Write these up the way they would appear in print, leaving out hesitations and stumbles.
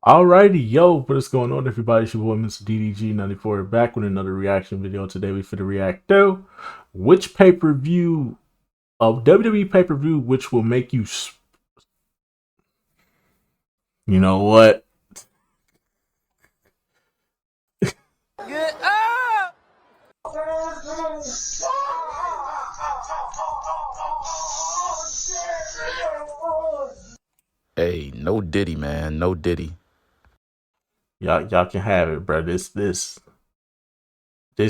Alrighty, yo, what is going on, everybody? It's your boy, Mr. DDG94, back with another reaction video. Today, we finna react to which pay per view of WWE pay per view, which will make you, you know what? Get up! Hey, no Diddy, man. No Diddy. Y'all can have it, bro. This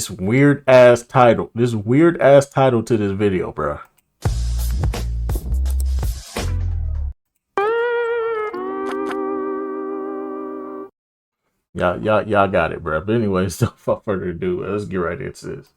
weird ass title, to this video, bro. Y'all got it, bro. But anyways, without further ado, let's get right into this.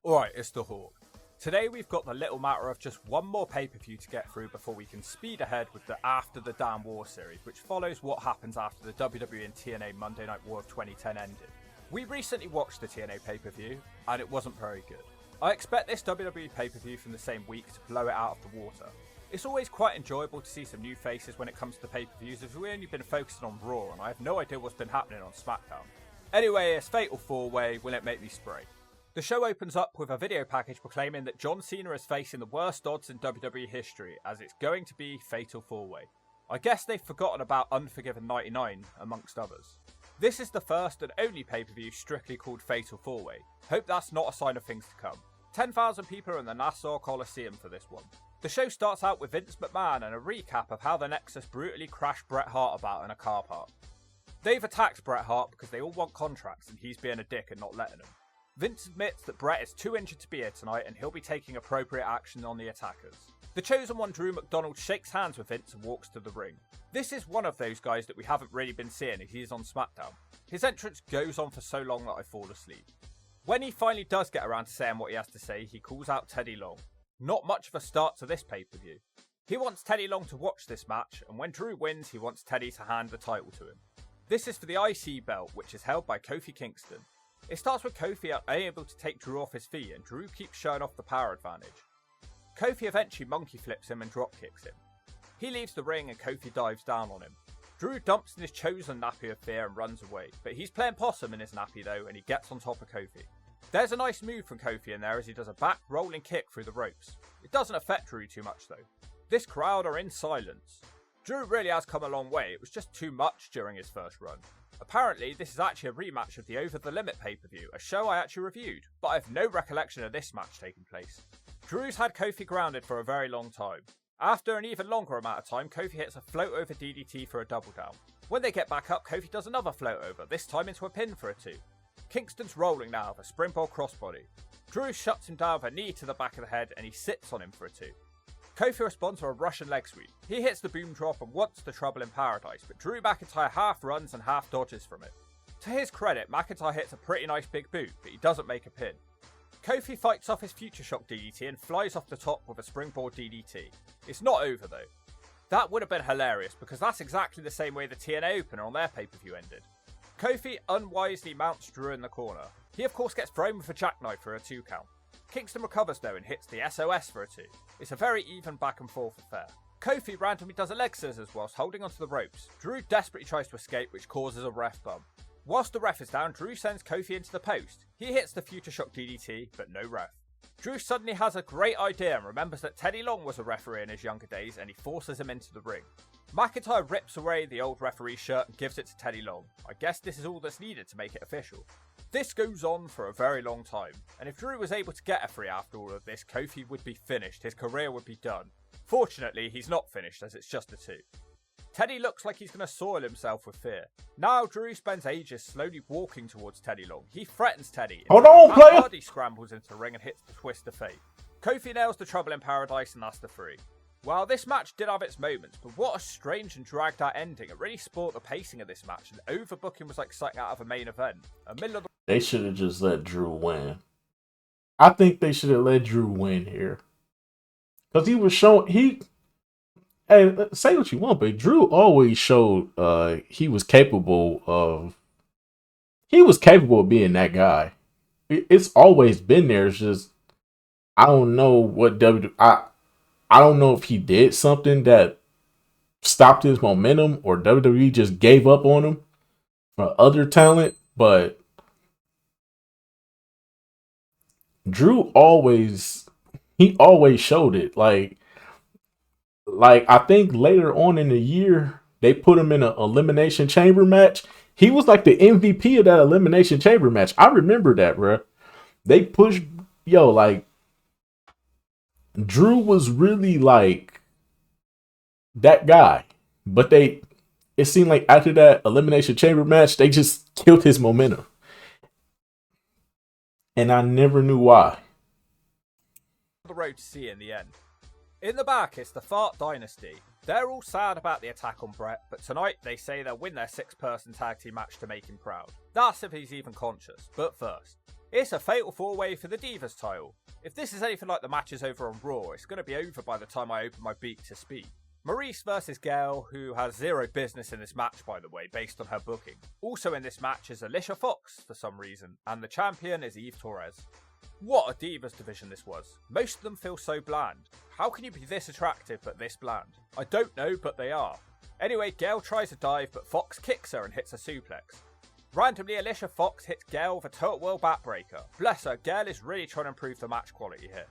Alright, it's the Hawk. Today we've got the little matter of just one more pay-per-view to get through before we can speed ahead with the After the Damn War series, which follows what happens after the WWE and TNA Monday Night War of 2010 ended. We recently watched the TNA pay-per-view, and it wasn't very good. I expect this WWE pay-per-view from the same week to blow it out of the water. It's always quite enjoyable to see some new faces when it comes to pay-per-views, as we've only been focusing on Raw, and I have no idea what's been happening on SmackDown. Anyway, it's Fatal 4-Way, Will It Make Me Spray? The show opens up with a video package proclaiming that John Cena is facing the worst odds in WWE history, as it's going to be Fatal 4-Way. I guess they've forgotten about Unforgiven 99, amongst others. This is the first and only pay-per-view strictly called Fatal 4-Way. Hope that's not a sign of things to come. 10,000 people are in the Nassau Coliseum for this one. The show starts out with Vince McMahon and a recap of how the Nexus brutally crashed Bret Hart about in a car park. They've attacked Bret Hart because they all want contracts and he's being a dick and not letting them. Vince admits that Bret is too injured to be here tonight and he'll be taking appropriate action on the attackers. The chosen one, Drew McDonald, shakes hands with Vince and walks to the ring. This is one of those guys that we haven't really been seeing as he is on SmackDown. His entrance goes on for so long that I fall asleep. When he finally does get around to saying what he has to say, he calls out Teddy Long. Not much of a start to this pay-per-view. He wants Teddy Long to watch this match, and when Drew wins, he wants Teddy to hand the title to him. This is for the IC belt, which is held by Kofi Kingston. It starts with Kofi unable to take Drew off his feet, and Drew keeps showing off the power advantage. Kofi eventually monkey flips him and drop kicks him. He leaves the ring and Kofi dives down on him. Drew dumps in his chosen nappy of fear and runs away, but he's playing possum in his nappy though, and he gets on top of Kofi. There's a nice move from Kofi in there as he does a back rolling kick through the ropes. It doesn't affect Drew too much though. This crowd are in silence. Drew really has come a long way, it was just too much during his first run. Apparently, this is actually a rematch of the Over the Limit pay-per-view, a show I actually reviewed, but I have no recollection of this match taking place. Drew's had Kofi grounded for a very long time. After an even longer amount of time, Kofi hits a float over DDT for a double down. When they get back up, Kofi does another float over, this time into a pin for a 2. Kingston's rolling now with a springboard crossbody. Drew shuts him down with a knee to the back of the head and he sits on him for a 2. Kofi responds with a Russian leg sweep. He hits the boom drop and wants the trouble in paradise, but Drew McIntyre half runs and half dodges from it. To his credit, McIntyre hits a pretty nice big boot, but he doesn't make a pin. Kofi fights off his Future Shock DDT and flies off the top with a springboard DDT. It's not over though. That would have been hilarious because that's exactly the same way the TNA opener on their pay-per-view ended. Kofi unwisely mounts Drew in the corner. He of course gets thrown with a jackknife for a 2 count. Kingston recovers though and hits the SOS for a 2. It's a very even back and forth affair. Kofi randomly does a leg scissors whilst holding onto the ropes. Drew desperately tries to escape, which causes a ref bump. Whilst the ref is down, Drew sends Kofi into the post. He hits the Future Shock DDT, but no ref. Drew suddenly has a great idea and remembers that Teddy Long was a referee in his younger days and he forces him into the ring. McIntyre rips away the old referee's shirt and gives it to Teddy Long. I guess this is all that's needed to make it official. This goes on for a very long time, and if Drew was able to get a 3 after all of this, Kofi would be finished, his career would be done. Fortunately, he's not finished as it's just a 2. Teddy looks like he's going to soil himself with fear. Now Drew spends ages slowly walking towards Teddy Long. He threatens Teddy. Hold on, player! Hardy scrambles into the ring and hits the twist of fate. Kofi nails the trouble in paradise and that's the 3. Well, this match did have its moments, but what a strange and dragged out ending. It really spoiled the pacing of this match, and overbooking was like something out of a main event. They should have just let Drew win. I think they should have let Drew win here. Because he was showing, hey, say what you want, but Drew always showed he was capable of being that guy. It's always been there. It's just, I don't know what I don't know if he did something that stopped his momentum or WWE just gave up on him for other talent, but Drew always showed it. Like I think later on in the year they put him in an elimination chamber match. He was like the MVP of that elimination chamber match. I remember that, bro. They pushed like Drew was really like that guy, but it seemed like after that elimination chamber match they just killed his momentum, and I never knew why. The road to see in the end. In the back, it's the Fart Dynasty. They're all sad about the attack on Brett, but tonight they say they'll win their 6-person tag team match to make him proud. That's if he's even conscious. But first, it's a fatal 4-way for the Divas title. If this is anything like the matches over on Raw, it's going to be over by the time I open my beak to speak. Maurice versus Gail, who has zero business in this match by the way, based on her booking. Also in this match is Alicia Fox for some reason, and the champion is Eve Torres. What a Divas division this was. Most of them feel so bland. How can you be this attractive but this bland? I don't know, but they are. Anyway, Gail tries a dive, but Fox kicks her and hits a suplex. Randomly, Alicia Fox hits Gail with a Total World Backbreaker. Bless her, Gail is really trying to improve the match quality here.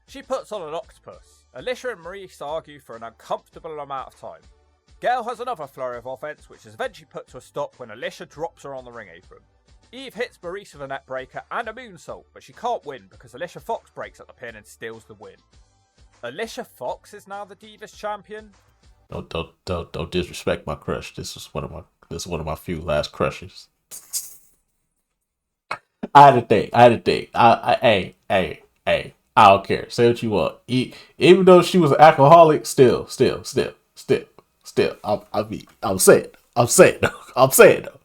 She puts on an octopus. Alicia and Maurice argue for an uncomfortable amount of time. Gail has another flurry of offense, which is eventually put to a stop when Alicia drops her on the ring apron. Eve hits Maurice with a net breaker and a moonsault, but she can't win because Alicia Fox breaks up the pin and steals the win. Alicia Fox is now the Divas champion. Don't disrespect my crush. This is one of my few last crushes. I had to think. Hey. I don't care. Say what you want. Even though she was an alcoholic, still. I'm saying though.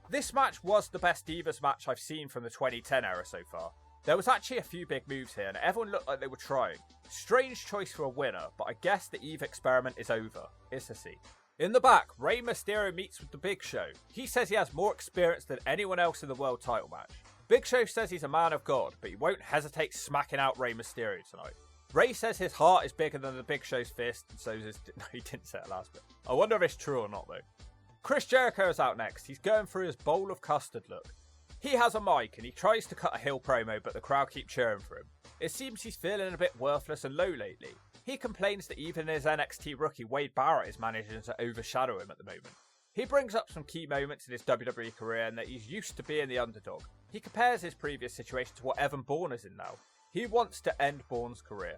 This match was the best Divas match I've seen from the 2010 era so far. There was actually a few big moves here and everyone looked like they were trying. Strange choice for a winner, but I guess the Eve experiment is over. It's a C. In the back, Rey Mysterio meets with the Big Show. He says he has more experience than anyone else in the world title match. Big Show says he's a man of God, but he won't hesitate smacking out Rey Mysterio tonight. Rey says his heart is bigger than the Big Show's fist, and so is his... No, he didn't say it last bit. I wonder if it's true or not though. Chris Jericho is out next. He's going through his bowl of custard look. He has a mic and he tries to cut a heel promo, but the crowd keep cheering for him. It seems he's feeling a bit worthless and low lately. He complains that even his NXT rookie Wade Barrett is managing to overshadow him at the moment. He brings up some key moments in his WWE career and that he's used to being the underdog. He compares his previous situation to what Evan Bourne is in now. He wants to end Bourne's career.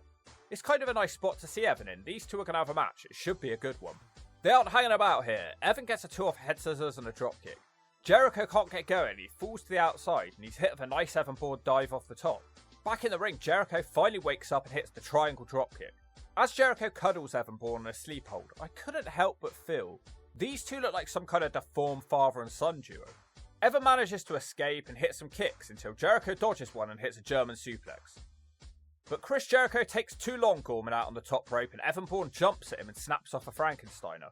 It's kind of a nice spot to see Evan in. These two are going to have a match. It should be a good one. They aren't hanging about here. Evan gets a 2-off head scissors and a dropkick. Jericho can't get going, he falls to the outside and he's hit with a nice Evan Bourne dive off the top. Back in the ring, Jericho finally wakes up and hits the triangle dropkick. As Jericho cuddles Evan Bourne in a sleep hold, I couldn't help but feel these two look like some kind of deformed father and son duo. Evan manages to escape and hit some kicks until Jericho dodges one and hits a German suplex. But Chris Jericho takes too long Gorman out on the top rope and Evan Bourne jumps at him and snaps off a Frankensteiner.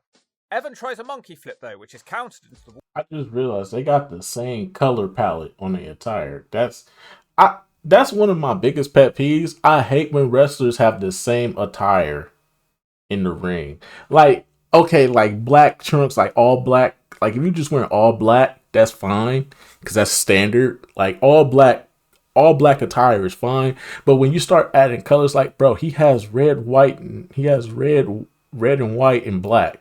Evan tries a monkey flip though, which is countered into the wall. I just realized they got the same color palette on the attire. That's one of my biggest pet peeves. I hate when wrestlers have the same attire in the ring. Like, okay, like black trunks, like all black. Like if you just wear all black, that's fine because that's standard. Like all black attire is fine. But when you start adding colors, like bro, he has red and white and black.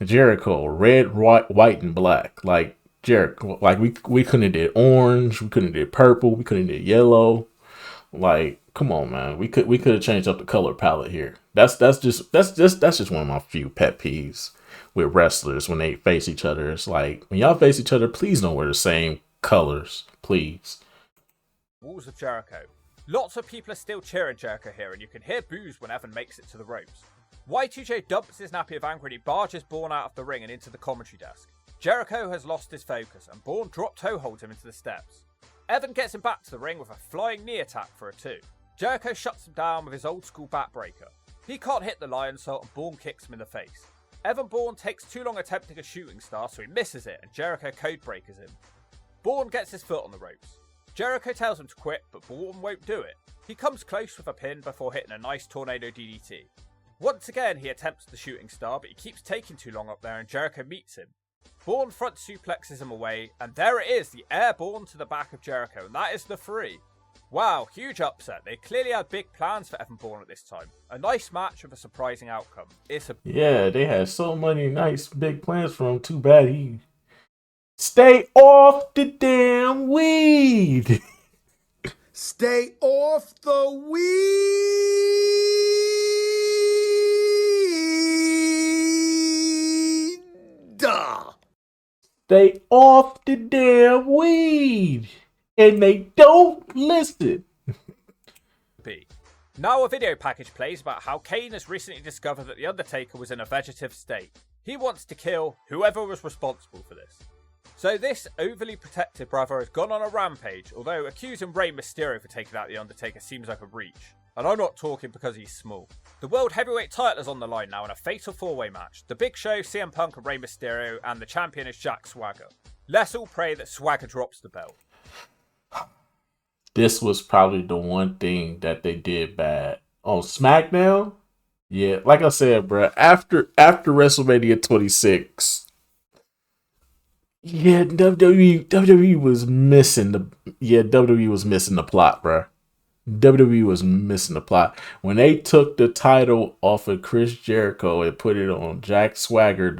Jericho, red, white, and black. Like Jericho, like we couldn't have did orange, we couldn't have did purple, we couldn't have did yellow. Like, come on, man, we could have changed up the color palette here. That's just one of my few pet peeves with wrestlers when they face each other. It's like when y'all face each other, please don't wear the same colors, please. Walls of Jericho. Lots of people are still cheering Jericho here, and you can hear boos when Evan makes it to the ropes. Y2J dumps his nappy of anger and he barges Bourne out of the ring and into the commentary desk. Jericho has lost his focus and Bourne drop toe holds him into the steps. Evan gets him back to the ring with a flying knee attack for a 2. Jericho shuts him down with his old school backbreaker. He can't hit the lion salt and Bourne kicks him in the face. Evan Bourne takes too long attempting a shooting star so he misses it and Jericho code breakers him. Bourne gets his foot on the ropes. Jericho tells him to quit, but Bourne won't do it. He comes close with a pin before hitting a nice tornado DDT. Once again he attempts the shooting star, but he keeps taking too long up there and Jericho meets him. Bourne front suplexes him away, and there it is, the airborne to the back of Jericho, and that is the 3. Wow, huge upset. They clearly had big plans for Evan Bourne at this time. A nice match with a surprising outcome. Yeah, they had so many nice big plans for him. Too bad he... Stay off the damn weed! Stay off the weed! Stay off the damn weed! And they don't listen. Now a video package plays about how Kane has recently discovered that The Undertaker was in a vegetative state. He wants to kill whoever was responsible for this. So this overly protected brother has gone on a rampage, although accusing Rey Mysterio for taking out The Undertaker seems like a reach. And I'm not talking because he's small. The World Heavyweight title is on the line now in a fatal 4-way match. The Big Show, CM Punk and Rey Mysterio, and the champion is Jack Swagger. Let's all pray that Swagger drops the belt. This was probably the one thing that they did bad. On SmackDown, yeah, like I said, bro, after WrestleMania 26, yeah, WWE was missing the plot, bro. WWE was missing the plot. When they took the title off of Chris Jericho and put it on Jack Swagger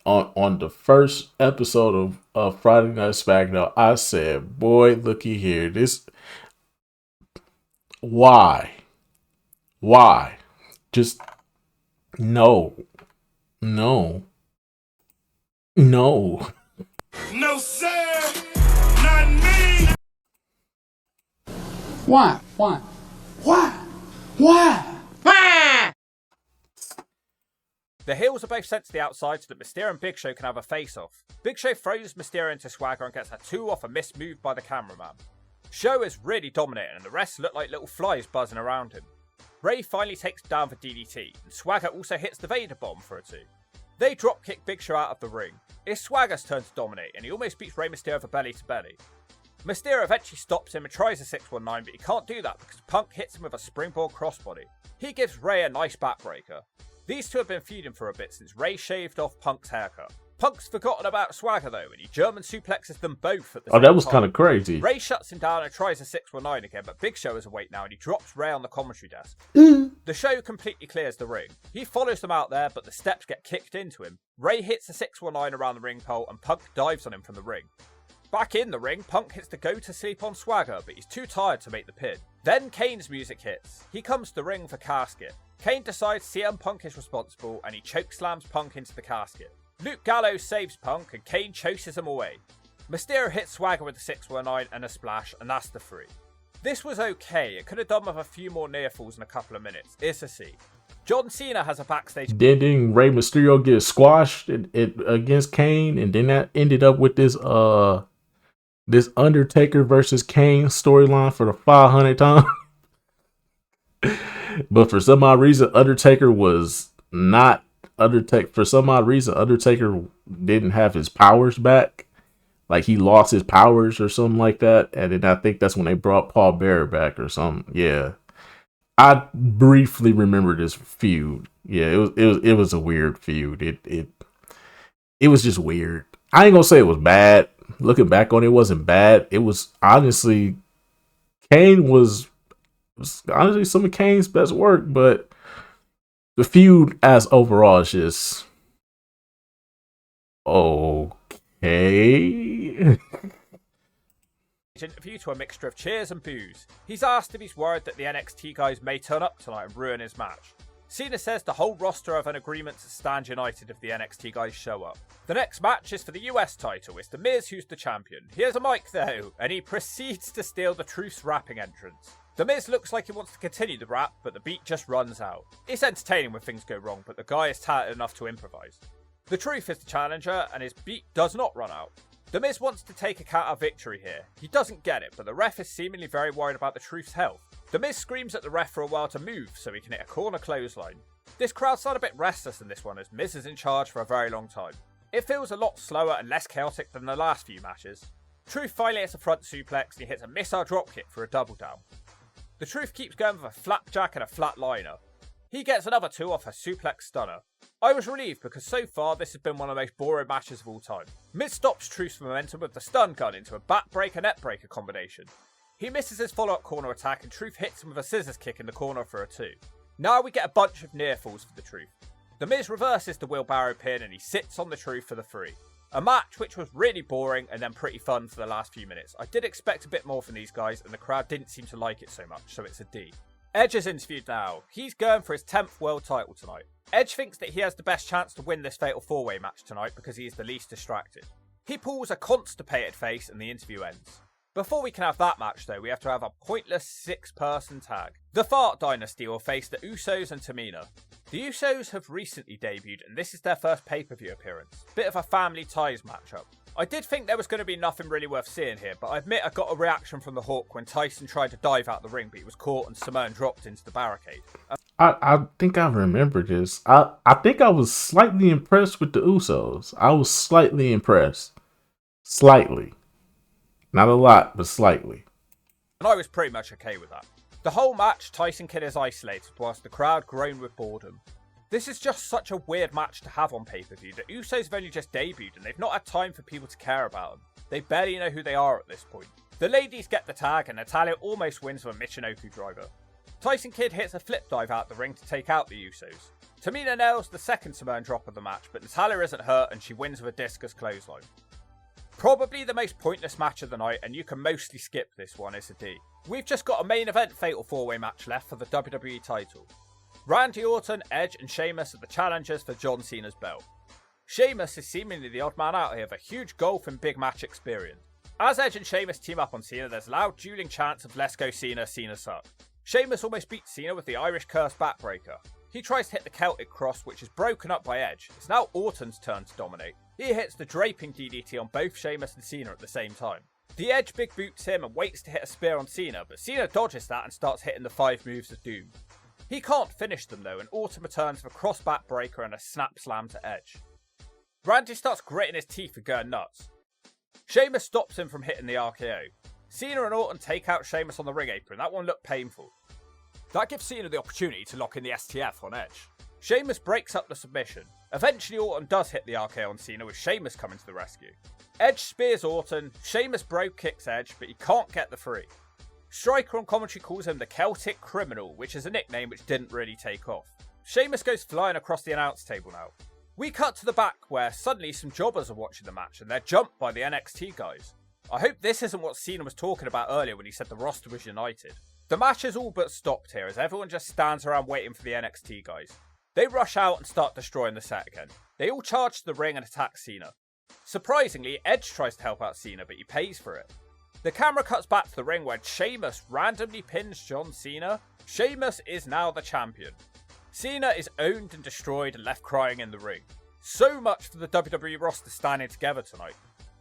on the first episode of Friday Night SmackDown, I said, boy, looky here. Why? Just no. No, sir. Not me. Why? The heels are both sent to the outside so that Mysterio and Big Show can have a face-off. Big Show throws Mysterio into Swagger and gets a 2 off a missed move by the cameraman. Show is really dominating and the rest look like little flies buzzing around him. Rey finally takes him down for DDT, and Swagger also hits the Vader bomb for a 2. They dropkick Big Show out of the ring. It's Swagger's turn to dominate, and he almost beats Rey Mysterio for belly to belly. Mysterio eventually stops him and tries a 619, but he can't do that because Punk hits him with a springboard crossbody. He gives Rey a nice backbreaker. These two have been feuding for a bit since Rey shaved off Punk's haircut. Punk's forgotten about Swagger though, and he German suplexes them both at the same time. Oh, that was kind of crazy. Rey shuts him down and tries a 619 again, but Big Show is awake now and he drops Rey on the commentary desk. The Show completely clears the ring. He follows them out there, but the steps get kicked into him. Rey hits a 619 around the ring pole and Punk dives on him from the ring. Back in the ring, Punk hits the go to sleep on Swagger, but he's too tired to make the pin. Then Kane's music hits. He comes to the ring for casket. Kane decides CM Punk is responsible and he chokeslams Punk into the casket. Luke Gallows saves Punk and Kane chases him away. Mysterio hits Swagger with a 619 and a splash, and that's the 3. This was okay. It could have done with a few more near falls in a couple of minutes. It's a C. John Cena has a backstage. Then didn't Rey Mysterio get squashed against Kane, and then that ended up with this Undertaker versus Kane storyline for the 500th time. But for some odd reason, Undertaker didn't have his powers back. Like he lost his powers or something like that. And then I think that's when they brought Paul Bearer back or something. Yeah. I briefly remember this feud. Yeah, it was a weird feud. It was just weird. I ain't gonna say it was bad. Looking back on it, wasn't bad. It was honestly, Kane was honestly some of Kane's best work, but the feud as overall is just okay. Interview to a mixture of cheers and boos. He's asked if he's worried that the NXT guys may turn up tonight and ruin his match. Cena says the whole roster have an agreement to stand united if the NXT guys show up. The next match is for the US title. It's The Miz who's the champion. He has a mic though, and he proceeds to steal the Truth's rapping entrance. The Miz looks like he wants to continue the rap, but the beat just runs out. It's entertaining when things go wrong, but the guy is talented enough to improvise. The Truth is the challenger, and his beat does not run out. The Miz wants to take a counter victory here. He doesn't get it, but the ref is seemingly very worried about the Truth's health. The Miz screams at the ref for a while to move so he can hit a corner clothesline. This crowd's not a bit restless in this one as Miz is in charge for a very long time. It feels a lot slower and less chaotic than the last few matches. Truth finally hits a front suplex and he hits a missile dropkick for a double down. The Truth keeps going with a flapjack and a flatliner. He gets another 2 off a suplex stunner. I was relieved because so far this has been one of the most boring matches of all time. Miz stops Truth's momentum with the stun gun into a backbreaker neckbreaker combination. He misses his follow-up corner attack and Truth hits him with a scissors kick in the corner for a 2. Now we get a bunch of near falls for the Truth. The Miz reverses the wheelbarrow pin and he sits on the Truth for the 3. A match which was really boring and then pretty fun for the last few minutes. I did expect a bit more from these guys and the crowd didn't seem to like it so much, so it's a D. Edge is interviewed now. He's going for his 10th world title tonight. Edge thinks that he has the best chance to win this fatal 4-way match tonight because he is the least distracted. He pulls a constipated face and the interview ends. Before we can have that match though, we have to have a pointless 6-person tag. The Fart Dynasty will face the Usos and Tamina. The Usos have recently debuted and this is their first pay-per-view appearance. Bit of a family ties matchup. I did think there was going to be nothing really worth seeing here, but I admit I got a reaction from the Hawk when Tyson tried to dive out the ring but he was caught and Simone dropped into the barricade. I think I remember this. I think I was slightly impressed with the Usos. I was slightly impressed. Slightly. Not a lot, but slightly. And I was pretty much okay with that. The whole match, Tyson Kidd is isolated whilst the crowd groan with boredom. This is just such a weird match to have on pay-per-view. The Usos have only just debuted and they've not had time for people to care about them. They barely know who they are at this point. The ladies get the tag and Natalya almost wins with a Michinoku driver. Tyson Kidd hits a flip dive out the ring to take out the Usos. Tamina nails the second Samoan drop of the match, but Natalya isn't hurt and she wins with a discus clothesline. Probably the most pointless match of the night, and you can mostly skip this one, it's a D. We've just got a main event fatal 4-way match left for the WWE title. Randy Orton, Edge and Sheamus are the challengers for John Cena's belt. Sheamus is seemingly the odd man out here with a huge golf and big match experience. As Edge and Sheamus team up on Cena, there's loud dueling chants of "Let's go Cena, Cena suck." Sheamus almost beats Cena with the Irish Curse backbreaker. He tries to hit the Celtic Cross, which is broken up by Edge. It's now Orton's turn to dominate. He hits the draping DDT on both Sheamus and Cena at the same time. The Edge big boots him and waits to hit a spear on Cena, but Cena dodges that and starts hitting the 5 moves of doom. He can't finish them though, and Orton returns with a cross backbreaker and a snap slam to Edge. Randy starts gritting his teeth and going nuts. Sheamus stops him from hitting the RKO. Cena and Orton take out Sheamus on the ring apron. That one looked painful. That gives Cena the opportunity to lock in the STF on Edge. Sheamus breaks up the submission. Eventually Orton does hit the RKO on Cena with Sheamus coming to the rescue. Edge spears Orton, Sheamus bro kicks Edge, but he can't get the 3. Striker on commentary calls him the Celtic Criminal, which is a nickname which didn't really take off. Sheamus goes flying across the announce table now. We cut to the back where suddenly some jobbers are watching the match and they're jumped by the NXT guys. I hope this isn't what Cena was talking about earlier when he said the roster was united. The match is all but stopped here as everyone just stands around waiting for the NXT guys. They rush out and start destroying the set again. They all charge to the ring and attack Cena. Surprisingly, Edge tries to help out Cena, but he pays for it. The camera cuts back to the ring where Sheamus randomly pins John Cena. Sheamus is now the champion. Cena is owned and destroyed and left crying in the ring. So much for the WWE roster standing together tonight.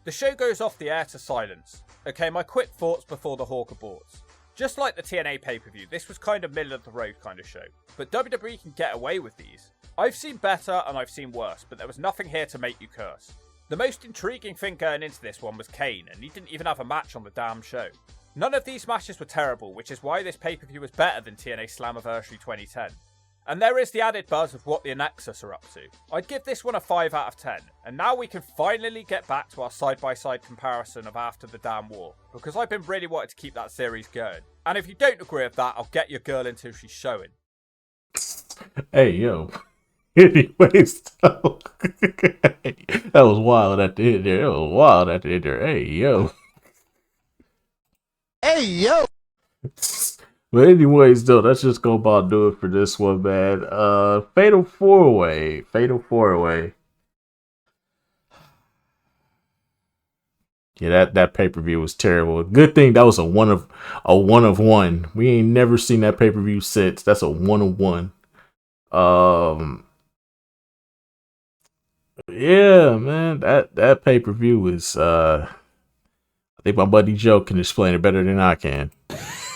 The show goes off the air to silence. Okay, my quick thoughts before the Hawk aborts. Just like the TNA pay-per-view, this was kind of middle of the road kind of show. But WWE can get away with these. I've seen better and I've seen worse, but there was nothing here to make you curse. The most intriguing thing going into this one was Kane, and he didn't even have a match on the damn show. None of these matches were terrible, which is why this pay-per-view was better than TNA Slammiversary 2010. And there is the added buzz of what the Nexus are up to. I'd give this one a 5 out of 10, and now we can finally get back to our side-by-side comparison of After the Damn War, because I've been really wanting to keep that series going. And if you don't agree with that, I'll get your girl until she's showing. Hey, yo. Anyways, so, that was wild at the end there. Hey, yo. Hey, yo. But anyways, though, that's just gonna about do it for this one, man. Fatal 4-way. Yeah, that pay-per-view was terrible. Good thing that was a one of one. We ain't never seen that pay-per-view since. That's a 1 of 1. Yeah, man, that pay-per-view is I think my buddy Joe can explain it better than I can.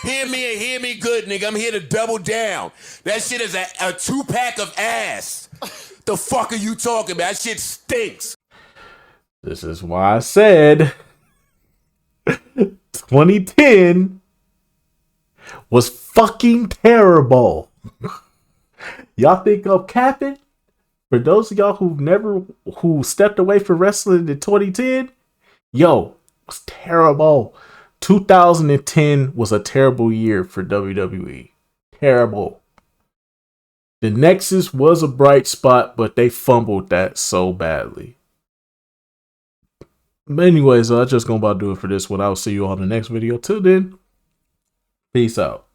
Hear me and hear me good, nigga. I'm here to double down. That shit is a 2-pack of ass. The fuck are you talking about? That shit stinks. This is why I said 2010 was fucking terrible. Y'all think I'm capping? For those of y'all who stepped away from wrestling in 2010, yo, it was terrible. 2010 was a terrible year for WWE. Terrible. The Nexus was a bright spot, but they fumbled that so badly. But anyways, I'm just gonna about do it for this one. I'll see you all in the next video. Till then, peace out.